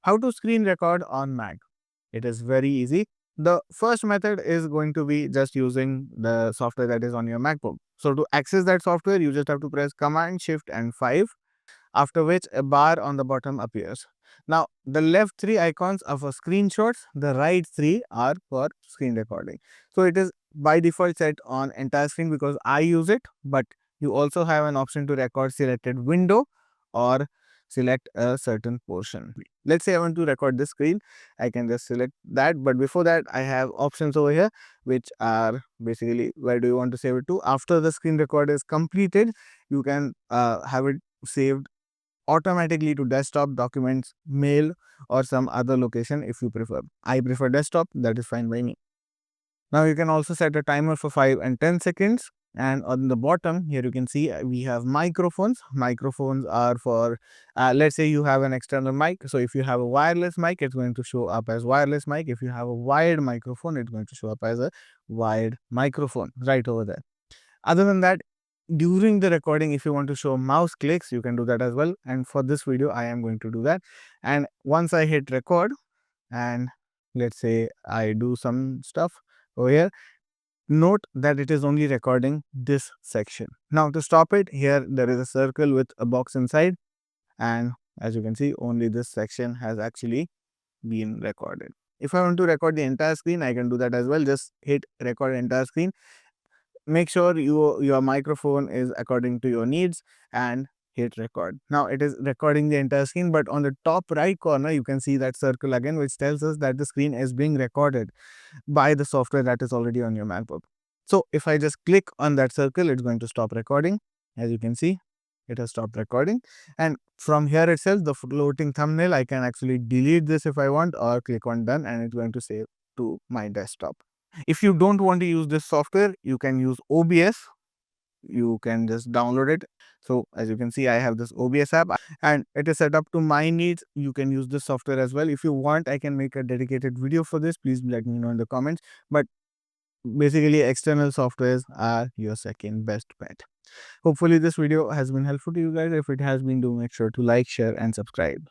How to screen record on Mac? It is very easy. The first method is going to be just using the software that is on your MacBook. So to access that software, you just have to press Command Shift and 5, after which a bar on the bottom appears. Now, the left three icons are for screenshots, the right three are for screen recording. So it is by default set on entire screen because I use it, but you also have an option to record selected window or select a certain portion. Let's say I want to record this screen, I can just select that, but before that I have options over here which are basically where do you want to save it to. After the screen record is completed, you can have it saved automatically to desktop, documents, mail, or some other location if you prefer. I prefer desktop, that is fine by me. Now you can also set a timer for 5 and 10 seconds. And on the bottom here you can see we have microphones. Microphones are for, let's say you have an external mic. So if you have a wireless mic, it's going to show up as wireless mic. If you have a wired microphone, it's going to show up as a wired microphone right over there. Other than that, during the recording, if you want to show mouse clicks, you can do that as well. And for this video, I am going to do that. And once I hit record and let's say I do some stuff over here, note that it is only recording this section. Now to stop it, here there is a circle with a box inside. And as you can see, only this section has actually been recorded. If I want to record the entire screen, I can do that as well. Just hit record entire screen. Make sure your microphone is according to your needs and hit record. Now it is recording the entire screen, but on the top right corner you can see that circle again, which tells us that the screen is being recorded by the software that is already on your MacBook. So if I just click on that circle, it's going to stop recording. As you can see, it has stopped recording, and from here itself, the floating thumbnail, I can actually delete this if I want, or click on done, and it's going to save to my desktop. If you don't want to use this software, you can use OBS. You can just download it. So as you can see, I have this OBS app and it is set up to my needs. You can use this software as well. If you want, I can make a dedicated video for this. Please let me know in the comments. But basically, external softwares are your second best bet. Hopefully this video has been helpful to you guys. If it has been, do make sure to like, share and subscribe.